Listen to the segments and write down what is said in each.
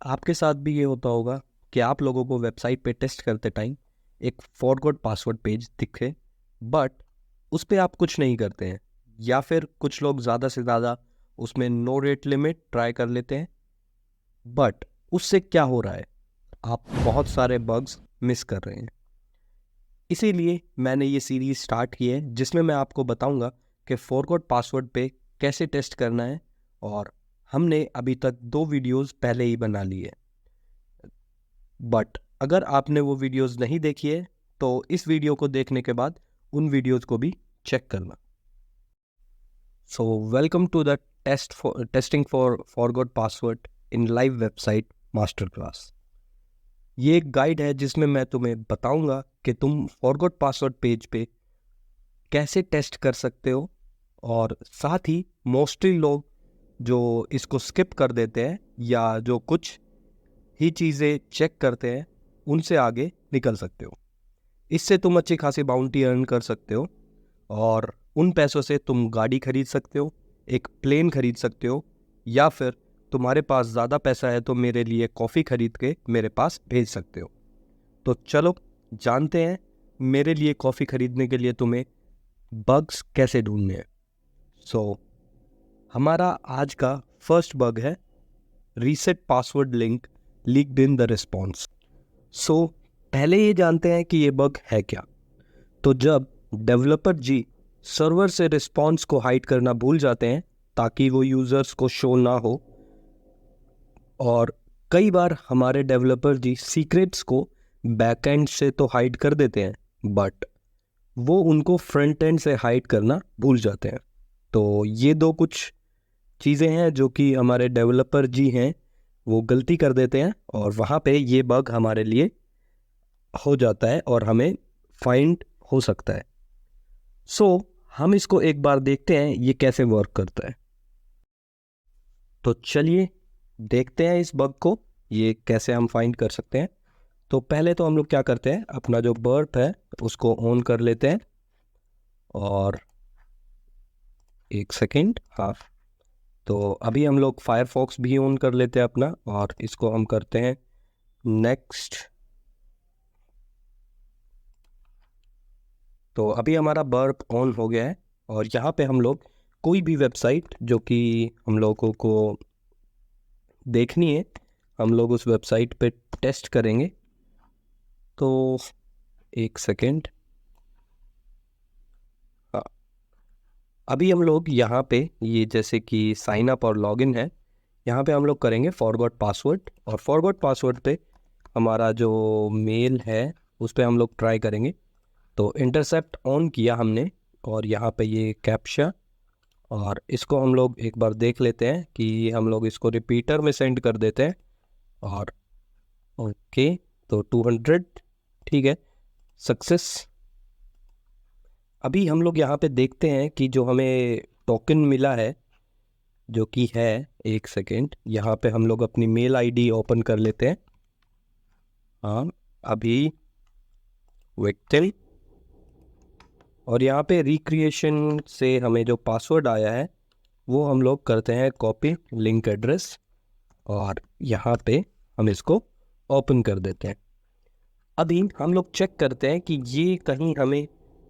आपके साथ भी ये होता होगा कि आप लोगों को वेबसाइट पे टेस्ट करते टाइम एक फॉरगॉट पासवर्ड पेज दिखे, बट उस पे आप कुछ नहीं करते हैं, या फिर कुछ लोग ज़्यादा से ज़्यादा उसमें नो रेट लिमिट ट्राई कर लेते हैं। बट उससे क्या हो रहा है, आप बहुत सारे बग्स मिस कर रहे हैं। इसीलिए मैंने ये सीरीज स्टार्ट की है जिसमें मैं आपको बताऊंगा कि फॉरगॉट पासवर्ड पे कैसे टेस्ट करना है। और हमने अभी तक 2 वीडियोस पहले ही बना ली है, बट अगर आपने वो वीडियोस नहीं देखी है तो इस वीडियो को देखने के बाद उन वीडियोस को भी चेक करना। So welcome to the testing for forgot password in live website master class. ये एक गाइड है जिसमें मैं तुम्हें बताऊंगा कि तुम फॉरगॉट पासवर्ड पेज पे कैसे टेस्ट कर सकते हो, और साथ ही मोस्टली लोग जो इसको स्किप कर देते हैं या जो कुछ ही चीज़ें चेक करते हैं उनसे आगे निकल सकते हो। इससे तुम अच्छी खासी बाउंटी अर्न कर सकते हो और उन पैसों से तुम गाड़ी खरीद सकते हो, एक प्लेन खरीद सकते हो, या फिर तुम्हारे पास ज़्यादा पैसा है तो मेरे लिए कॉफ़ी खरीद के मेरे पास भेज सकते हो। तो चलो जानते हैं मेरे लिए कॉफ़ी खरीदने के लिए तुम्हें बग्स कैसे ढूंढने हैं। सो हमारा आज का फर्स्ट बग है reset password link leaked in the response. So पहले ये जानते हैं कि ये बग है क्या। तो जब डेवलपर जी सर्वर से रिस्पॉन्स को हाइड करना भूल जाते हैं ताकि वो यूज़र्स को शो ना हो, और कई बार हमारे डेवलपर जी सीक्रेट्स को बैकएंड से तो हाइड कर देते हैं, बट वो उनको फ्रंट एंड से हाइड करना भूल जाते हैं। तो ये दो कुछ चीज़ें हैं जो कि हमारे डेवलपर जी हैं वो गलती कर देते हैं, और वहाँ पे ये बग हमारे लिए हो जाता है और हमें फाइंड हो सकता है। सो हम इसको एक बार देखते हैं ये कैसे वर्क करता है। तो चलिए देखते हैं इस बग को, ये कैसे हम फाइंड कर सकते हैं। तो पहले तो हम लोग क्या करते हैं, अपना जो बर्प है उसको ऑन कर लेते हैं, और एक सेकेंड, हाँ, तो अभी हम लोग फायरफॉक्स भी ऑन कर लेते हैं अपना, और इसको हम करते हैं नेक्स्ट। तो अभी हमारा बर्प ऑन हो गया है, और यहाँ पे हम लोग कोई भी वेबसाइट जो कि हम लोगों को देखनी है, हम लोग उस वेबसाइट पे टेस्ट करेंगे। तो एक सेकेंड, हाँ, अभी हम लोग यहाँ पे ये जैसे कि साइन अप और लॉगिन है, यहाँ पे हम लोग करेंगे फॉरगॉट पासवर्ड, और फॉरगॉट पासवर्ड पे हमारा जो मेल है उस पे हम लोग ट्राई करेंगे। तो इंटरसेप्ट ऑन किया हमने, और यहाँ पे ये कैप्चा, और इसको हम लोग एक बार देख लेते हैं कि हम लोग इसको रिपीटर में सेंड कर देते हैं। और ओके, तो 200 ठीक है, सक्सेस। अभी हम लोग यहाँ पे देखते हैं कि जो हमें टोकन मिला है जो कि है, एक सेकेंड, यहाँ पे हम लोग अपनी मेल आईडी ओपन कर लेते हैं। हाँ, अभी विक्टिम, और यहाँ पे रिक्रिएशन से हमें जो पासवर्ड आया है वो हम लोग करते हैं कॉपी लिंक एड्रेस, और यहाँ पे हम इसको ओपन कर देते हैं। अभी हम लोग चेक करते हैं कि ये कहीं हमें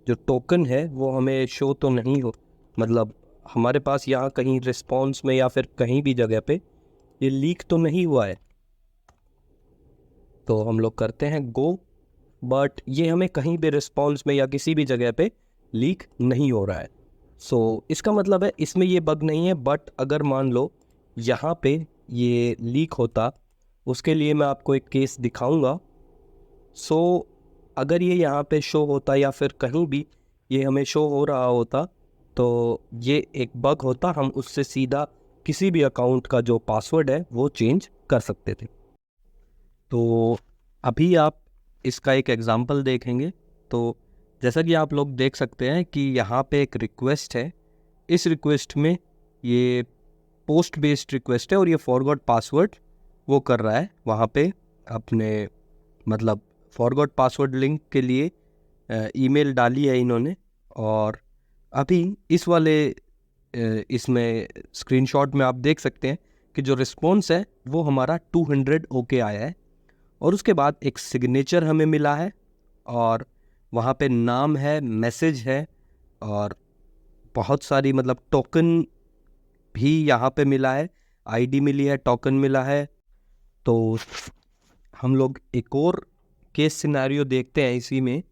जो टोकन है वो हमें शो तो नहीं हो, मतलब हमारे पास यहाँ कहीं रिस्पॉन्स में या फिर कहीं भी जगह पे ये लीक तो नहीं हुआ है। तो हम लोग करते हैं गो, बट ये हमें कहीं भी रिस्पॉन्स में या किसी भी जगह पे लीक नहीं हो रहा है। सो इसका मतलब है इसमें ये बग नहीं है, बट अगर मान लो यहाँ पे ये लीक होता, उसके लिए मैं आपको एक केस दिखाऊंगा। सो अगर ये यहाँ पे शो होता या फिर कहीं भी ये हमें शो हो रहा होता तो ये एक बग होता, हम उससे सीधा किसी भी अकाउंट का जो पासवर्ड है वो चेंज कर सकते थे। तो अभी आप इसका एक एग्जांपल देखेंगे। तो जैसा कि आप लोग देख सकते हैं कि यहाँ पे एक रिक्वेस्ट है, इस रिक्वेस्ट में ये पोस्ट बेस्ड रिक्वेस्ट है और ये फॉरगॉट पासवर्ड वो कर रहा है वहाँ पे अपने, मतलब फॉरगॉट पासवर्ड लिंक के लिए ईमेल डाली है इन्होंने। और अभी इस वाले इसमें स्क्रीनशॉट में आप देख सकते हैं कि जो रिस्पॉन्स है वो हमारा 200 ओके आया है, और उसके बाद एक सिग्नेचर हमें मिला है, और वहाँ पे नाम है, मैसेज है, और बहुत सारी मतलब टोकन भी यहाँ पे मिला है, आईडी मिली है, टोकन मिला है। तो हम लोग एक और केस सिनेरियो देखते हैं इसी में।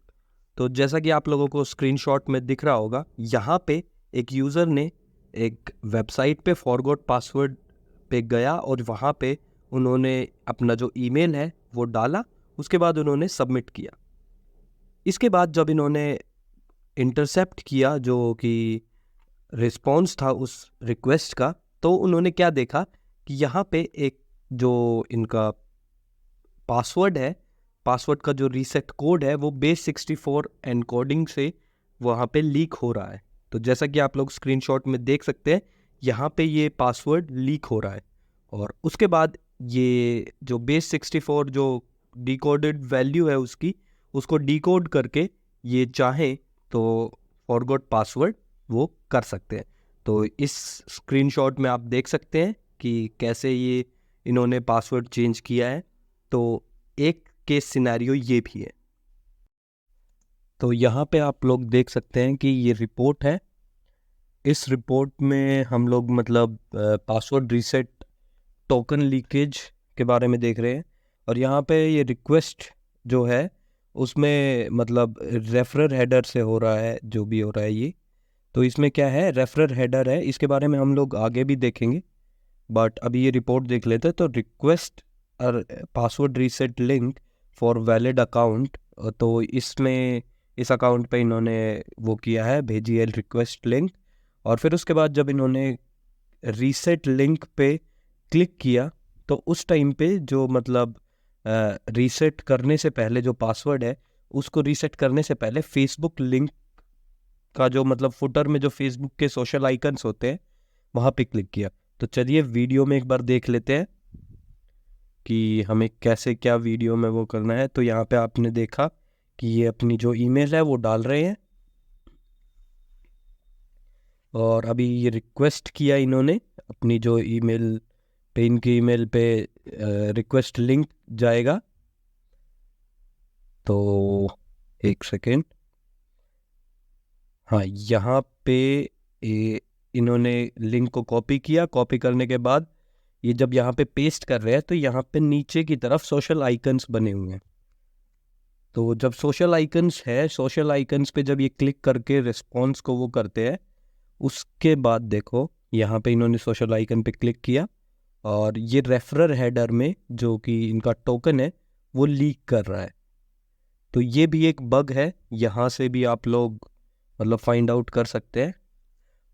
तो जैसा कि आप लोगों को स्क्रीनशॉट में दिख रहा होगा, यहाँ पे एक यूज़र ने एक वेबसाइट पे फॉरगॉट पासवर्ड पे गया और वहाँ पे उन्होंने अपना जो ईमेल है वो डाला, उसके बाद उन्होंने सबमिट किया। इसके बाद जब इन्होंने इंटरसेप्ट किया जो कि रिस्पॉन्स था उस रिक्वेस्ट का, तो उन्होंने क्या देखा कि यहाँ पे एक जो इनका पासवर्ड है, पासवर्ड का जो रीसेट कोड है वो बेस 64 एनकोडिंग से वहाँ पे लीक हो रहा है। तो जैसा कि आप लोग स्क्रीनशॉट में देख सकते हैं, यहाँ पे ये पासवर्ड लीक हो रहा है, और उसके बाद ये जो बेस 64 जो डिकोडेड वैल्यू है उसकी, उसको डिकोड करके ये चाहे तो फॉरगॉट पासवर्ड वो कर सकते हैं। तो इस स्क्रीनशॉट में आप देख सकते हैं कि कैसे ये इन्होंने पासवर्ड चेंज किया है। तो एक केस सिनेरियो ये भी है। तो यहाँ पे आप लोग देख सकते हैं कि ये रिपोर्ट है। इस रिपोर्ट में हम लोग मतलब पासवर्ड रीसेट टोकन लीकेज के बारे में देख रहे हैं, और यहाँ पे ये रिक्वेस्ट जो है उसमें मतलब रेफरर हेडर से हो रहा है, जो भी हो रहा है ये। तो इसमें क्या है, रेफरर हेडर है, इसके बारे में हम लोग आगे भी देखेंगे, बट अभी ये रिपोर्ट देख लेते हैं। तो request password reset link for valid account, तो इसमें इस अकाउंट पे इन्होंने वो किया है, भेजी है रिक्वेस्ट लिंक, और फिर उसके बाद जब इन्होंने रीसेट लिंक पे क्लिक किया तो उस टाइम पे जो मतलब रीसेट करने से पहले जो पासवर्ड है उसको रीसेट करने से पहले फेसबुक लिंक का जो मतलब फुटर में जो फेसबुक के सोशल आइकन्स होते हैं वहाँ पे क्लिक किया। तो चलिए वीडियो में एक बार देख लेते हैं कि हमें कैसे क्या वीडियो में वो करना है। तो यहाँ पे आपने देखा कि ये अपनी जो ईमेल है वो डाल रहे हैं, और अभी ये रिक्वेस्ट किया इन्होंने अपनी जो ईमेल पे, इनकी ईमेल पे रिक्वेस्ट लिंक जाएगा। तो एक सेकेंड, हाँ यहाँ पे इन्होंने लिंक को कॉपी किया, कॉपी करने के बाद ये जब यहाँ पे पेस्ट कर रहे हैं तो यहाँ पे नीचे की तरफ सोशल आइकन्स बने हुए हैं। तो जब सोशल आइकन्स है, सोशल आइकन्स पे जब ये क्लिक करके रिस्पॉन्स को वो करते हैं, उसके बाद देखो यहाँ पे इन्होंने सोशल आइकन पे क्लिक किया, और ये रेफरर हेडर में जो कि इनका टोकन है वो लीक कर रहा है। तो ये भी एक बग है, यहाँ से भी आप लोग मतलब फाइंड आउट कर सकते हैं।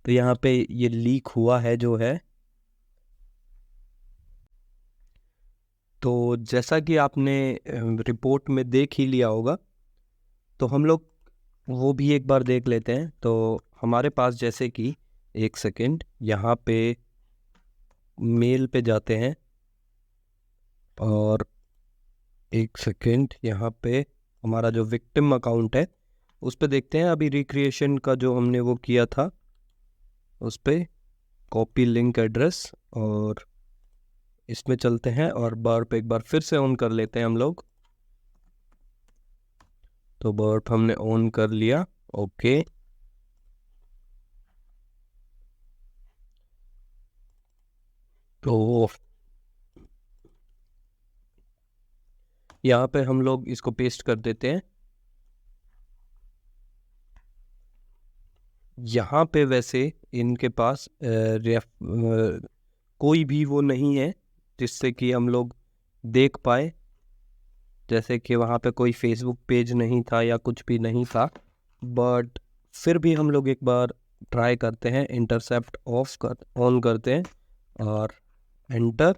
तो यहाँ पे ये लीक हुआ है जो है। तो जैसा कि आपने रिपोर्ट में देख ही लिया होगा, तो हम लोग वो भी एक बार देख लेते हैं। तो हमारे पास जैसे कि एक सेकेंड, यहाँ पे मेल पे जाते हैं, और एक सेकेंड यहाँ पे हमारा जो विक्टिम अकाउंट है उस पे देखते हैं। अभी रिक्रिएशन का जो हमने वो किया था उस पे कॉपी लिंक एड्रेस, और इसमें चलते हैं और बार पे एक बार फिर से ऑन कर लेते हैं हम लोग। तो बर्प हमने ऑन कर लिया, ओके। तो यहाँ पे हम लोग इसको पेस्ट कर देते हैं। यहाँ पे वैसे इनके पास कोई भी वो नहीं है जिससे कि हम लोग देख पाए, जैसे कि वहाँ पे कोई फेसबुक पेज नहीं था या कुछ भी नहीं था। बट फिर भी हम लोग एक बार ट्राई करते हैं, इंटरसेप्ट ऑन करते हैं और एंटर।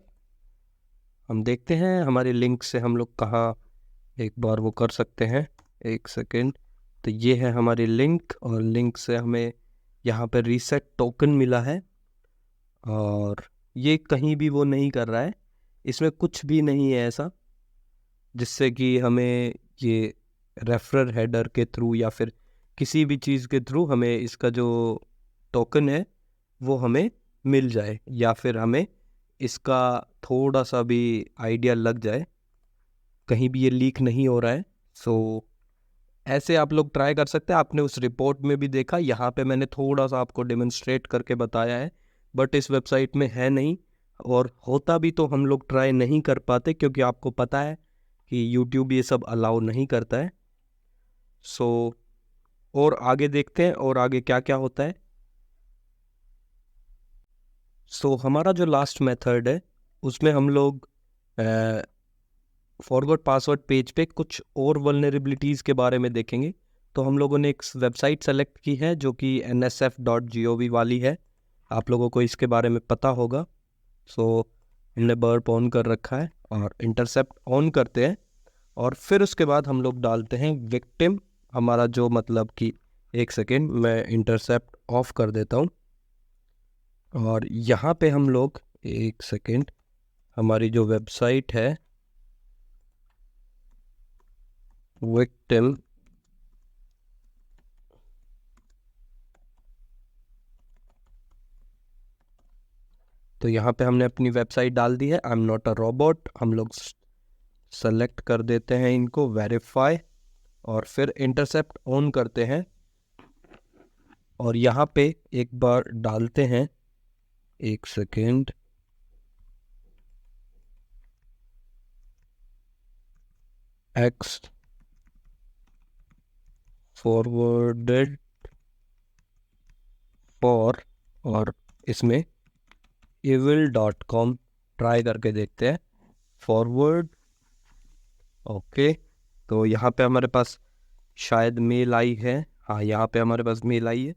हम देखते हैं हमारे लिंक से हम लोग कहाँ एक बार वो कर सकते हैं। एक सेकेंड, तो ये है हमारी लिंक, और लिंक से हमें यहाँ पे रीसेट टोकन मिला है, और ये कहीं भी वो नहीं कर रहा है, इसमें कुछ भी नहीं है ऐसा जिससे कि हमें ये रेफरर हेडर के थ्रू या फिर किसी भी चीज़ के थ्रू हमें इसका जो टोकन है वो हमें मिल जाए, या फिर हमें इसका थोड़ा सा भी आइडिया लग जाए, कहीं भी ये लीक नहीं हो रहा है। सो ऐसे आप लोग ट्राई कर सकते हैं। आपने उस रिपोर्ट में भी देखा, यहाँ पे मैंने थोड़ा सा आपको डेमोन्स्ट्रेट करके बताया है, बट इस वेबसाइट में है नहीं। और होता भी तो हम लोग ट्राई नहीं कर पाते, क्योंकि आपको पता है कि यूट्यूब ये सब अलाउ नहीं करता है। सो और आगे देखते हैं और आगे क्या क्या होता है। सो हमारा जो लास्ट मेथड है उसमें हम लोग फॉरगॉट पासवर्ड पेज पे कुछ और वल्नरेबिलिटीज़ के बारे में देखेंगे। तो हम लोगों ने एक वेबसाइट सेलेक्ट की है जो कि nsf.gov वाली है। आप लोगों को इसके बारे में पता होगा। सो हमने बर्प ऑन कर रखा है और इंटरसेप्ट ऑन करते हैं, और फिर उसके बाद हम लोग डालते हैं विक्टिम। हमारा जो मतलब कि, एक सेकेंड मैं इंटरसेप्ट ऑफ कर देता हूँ। और यहाँ पे हम लोग, एक सेकेंड, हमारी जो वेबसाइट है विक्टिम, तो यहाँ पे हमने अपनी वेबसाइट डाल दी है, I am not a robot. हम लोग सेलेक्ट कर देते हैं इनको, वेरीफाई, और फिर इंटरसेप्ट ऑन करते हैं। और यहाँ पे एक बार डालते हैं, एक सेकेंड, एक्स फॉरवर्डेड फॉर, और इसमें evil.com ट्राई करके देखते हैं, फॉरवर्ड। ओके, तो यहाँ पे हमारे पास शायद मेल आई है। हाँ, यहाँ पे हमारे पास मेल आई है,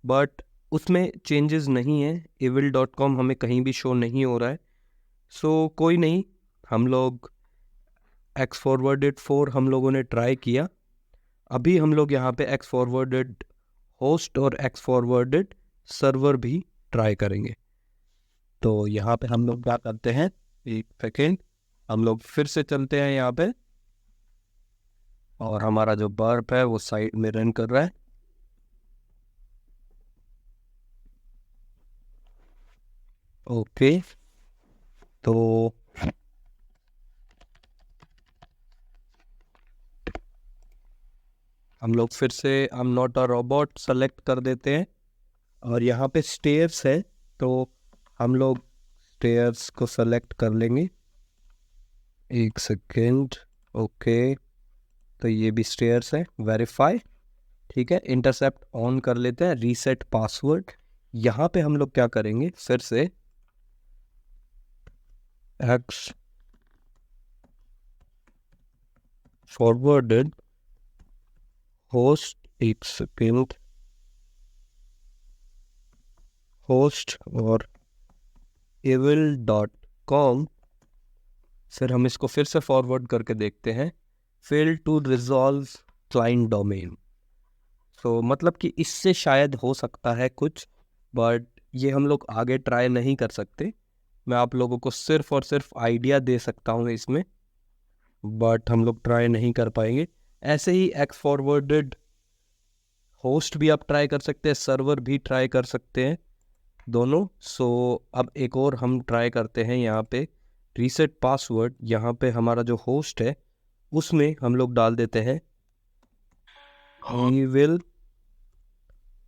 बट उसमें चेंजेस नहीं है। evil.com हमें कहीं भी शो नहीं हो रहा है। सो कोई नहीं, हम लोग एक्स फॉरवर्डेड 4 हम लोगों ने ट्राई किया। अभी हम लोग यहाँ पे एक्स फॉरवर्डेड होस्ट और एक्स फॉरवर्डेड सर्वर भी ट्राई करेंगे। तो यहाँ पे हम लोग क्या करते हैं, एक सेकेंड, हम लोग फिर से चलते हैं यहाँ पे, और हमारा जो बर्प है वो साइड में रन कर रहा है। ओके, तो हम लोग फिर से I am not a robot select कर देते हैं, और यहाँ पे स्टेयर्स है, तो हम लोग स्टेयर्स को सेलेक्ट कर लेंगे। एक सेकेंड, ओके, तो ये भी स्टेयर्स है, वेरीफाई, ठीक है। इंटरसेप्ट ऑन कर लेते हैं, रीसेट पासवर्ड। यहाँ पे हम लोग क्या करेंगे, फिर से एक्स फॉरवर्डेड होस्ट, एक सेकेंड, होस्ट और evil.com, फिर हम इसको फिर से फॉरवर्ड करके देखते हैं, fail to resolve client domain. तो मतलब कि इससे शायद हो सकता है कुछ, बट ये हम लोग आगे ट्राई नहीं कर सकते। मैं आप लोगों को सिर्फ और सिर्फ आइडिया दे सकता हूँ इसमें, बट हम लोग ट्राई नहीं कर पाएंगे। ऐसे ही एक्स फॉरवर्डेड होस्ट भी आप ट्राई कर सकते हैं, सर्वर भी ट्राई कर सकते हैं, दोनों। सो अब एक और हम ट्राई करते हैं, यहाँ पे रीसेट पासवर्ड। यहाँ पे हमारा जो होस्ट है उसमें हम लोग डाल देते हैं evil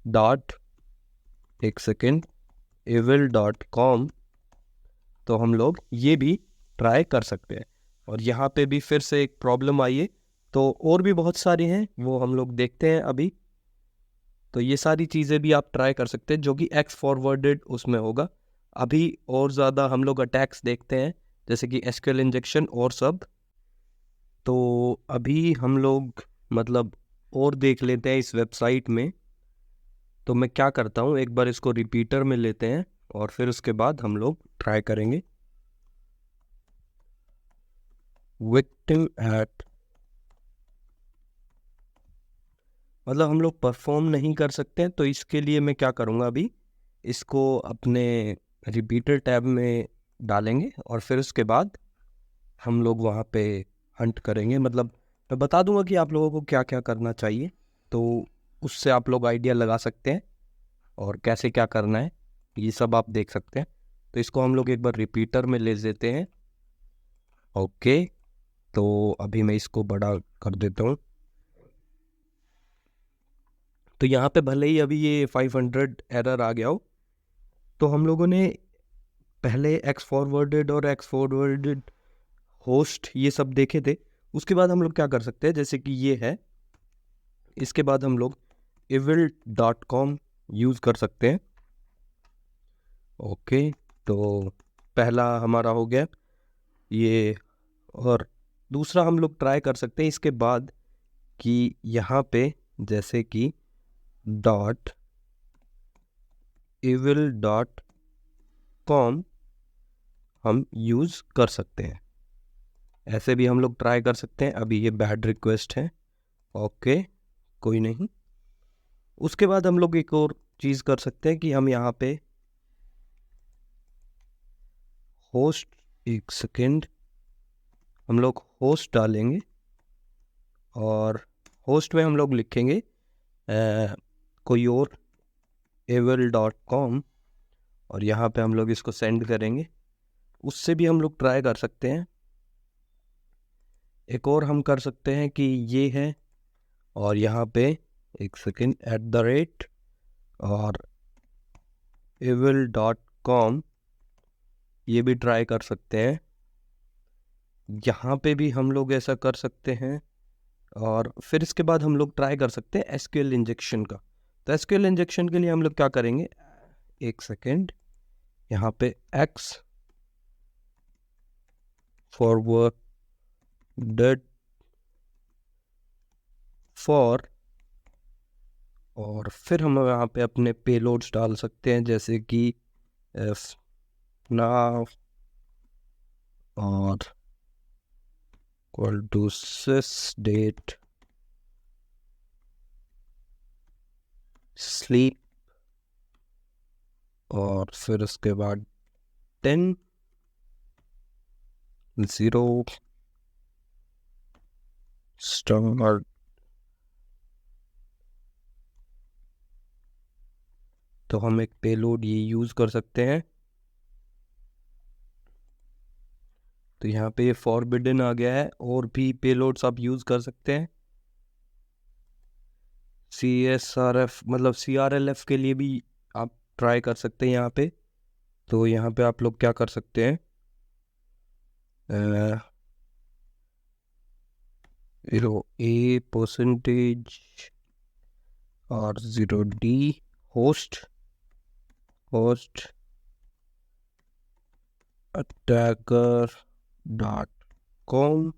डॉट, एक सेकेंड, evil.com। तो हम लोग ये भी ट्राई कर सकते हैं, और यहाँ पे भी फिर से एक प्रॉब्लम आई है। तो और भी बहुत सारी हैं, वो हम लोग देखते हैं अभी। तो ये सारी चीज़ें भी आप ट्राई कर सकते हैं, जो कि एक्स फॉरवर्डेड उसमें होगा। अभी और ज़्यादा हम लोग अटैक्स देखते हैं, जैसे कि एसक्यूएल इंजेक्शन और सब। तो अभी हम लोग मतलब और देख लेते हैं इस वेबसाइट में। तो मैं क्या करता हूँ, एक बार इसको रिपीटर में लेते हैं, और फिर उसके बाद हम लोग ट्राई करेंगे विक्टिम एट, मतलब हम लोग परफॉर्म नहीं कर सकते हैं। तो इसके लिए मैं क्या करूँगा, अभी इसको अपने रिपीटर टैब में डालेंगे, और फिर उसके बाद हम लोग वहाँ पे हंट करेंगे। मतलब मैं बता दूंगा कि आप लोगों को क्या क्या करना चाहिए, तो उससे आप लोग आइडिया लगा सकते हैं, और कैसे क्या करना है ये सब आप देख सकते हैं। तो इसको हम लोग एक बार रिपीटर में ले लेते हैं। ओके, तो अभी मैं इसको बड़ा कर देता हूँ। तो यहाँ पे भले ही अभी ये 500 एरर आ गया हो, तो हम लोगों ने पहले एक्स फॉरवर्डेड और एक्स फॉरवर्डेड होस्ट ये सब देखे थे। उसके बाद हम लोग क्या कर सकते हैं, जैसे कि ये है, इसके बाद हम लोग evil.com यूज़ कर सकते हैं। ओके, तो पहला हमारा हो गया ये। और दूसरा हम लोग ट्राई कर सकते हैं इसके बाद कि यहाँ पे जैसे कि .evil.com हम यूज़ कर सकते हैं। ऐसे भी हम लोग ट्राई कर सकते हैं। अभी ये बैड रिक्वेस्ट है, ओके कोई नहीं। उसके बाद हम लोग एक और चीज़ कर सकते हैं कि हम यहाँ पे होस्ट, एक सेकेंड, हम लोग होस्ट डालेंगे और होस्ट में हम लोग लिखेंगे कोई और evil.com और यहाँ पे हम लोग इसको सेंड करेंगे। उससे भी हम लोग ट्राई कर सकते हैं। एक और हम कर सकते हैं कि ये है, और यहाँ पे एक सेकेंड @ और evil.com ये भी ट्राई कर सकते हैं। यहाँ पे भी हम लोग ऐसा कर सकते हैं। और फिर इसके बाद हम लोग ट्राई कर सकते हैं SQL इंजेक्शन का। तो SQL इंजेक्शन के लिए हम लोग क्या करेंगे, एक सेकेंड, यहाँ पे x फॉरवर्डेड फॉर, और फिर हम यहाँ पे अपने पेलोड्स डाल सकते हैं, जैसे कि now और equal to sys date sleep, और फिर उसके बाद 10:0 स्टार। तो हम एक पेलोड ये यूज़ कर सकते हैं। तो यहाँ पे ये फॉरबिडन आ गया है, और भी पेलोड्स आप यूज़ कर सकते हैं। CSRF मतलब CRLF के लिए भी आप ट्राई कर सकते हैं यहाँ पे। तो यहाँ पे आप लोग क्या कर सकते हैं, 0a% और 0d होस्ट attacker.com।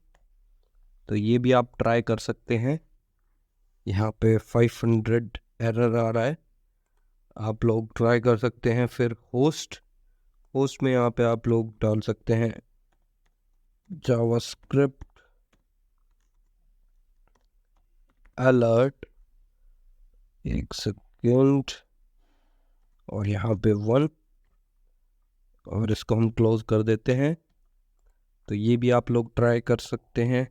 तो ये भी आप ट्राई कर सकते हैं। यहाँ पे 500 एरर आ रहा है, आप लोग ट्राई कर सकते हैं। फिर होस्ट में यहाँ पे आप लोग डाल सकते हैं जावास्क्रिप्ट अलर्ट, एक सेकेंड, और यहाँ पे 1, और इसको हम क्लोज कर देते हैं। तो ये भी आप लोग ट्राई कर सकते हैं।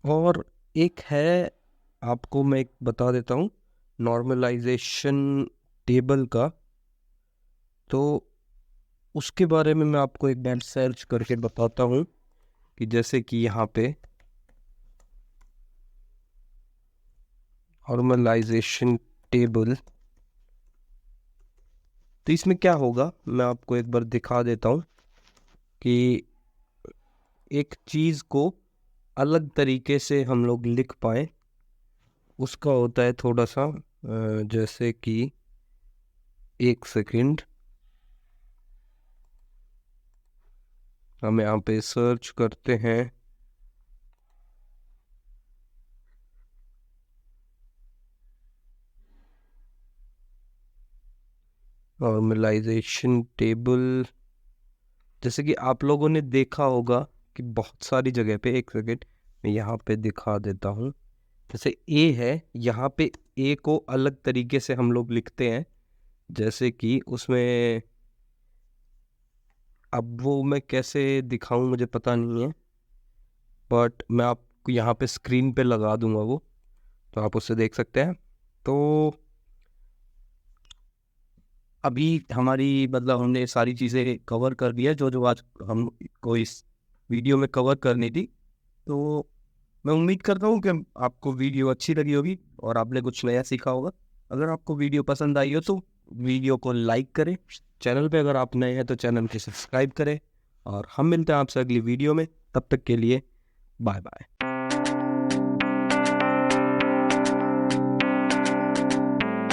और एक है, आपको मैं एक बता देता हूँ, नॉर्मलाइजेशन टेबल का। तो उसके बारे में मैं आपको एक बार सर्च करके बताता हूँ कि जैसे कि यहाँ पे नॉर्मलाइजेशन टेबल, तो इसमें क्या होगा मैं आपको एक बार दिखा देता हूँ कि एक चीज़ को अलग तरीके से हम लोग लिख पाए। उसका होता है थोड़ा सा जैसे कि, एक सेकंड, हम यहाँ पे सर्च करते हैं नॉर्मलाइजेशन टेबल। जैसे कि आप लोगों ने देखा होगा कि बहुत सारी जगह पे, एक सेकंड मैं यहाँ पे दिखा देता हूँ। जैसे ए है, यहाँ पे ए को अलग तरीके से हम लोग लिखते हैं, जैसे कि उसमें, अब वो मैं कैसे दिखाऊं मुझे पता नहीं है, बट मैं आपको यहाँ पे स्क्रीन पे लगा दूंगा वो, तो आप उससे देख सकते हैं। तो अभी हमारी मतलब हमने सारी चीज़ें कवर कर दिया जो जो आज हमको इस वीडियो में कवर करनी थी। तो मैं उम्मीद करता हूँ कि आपको वीडियो अच्छी लगी होगी और आपने कुछ नया सीखा होगा। अगर आपको वीडियो पसंद आई हो तो वीडियो को लाइक करें, चैनल पे अगर आप नए हैं तो चैनल को सब्सक्राइब करें और हम मिलते हैं आपसे अगली वीडियो में। तब तक के लिए बाय बाय।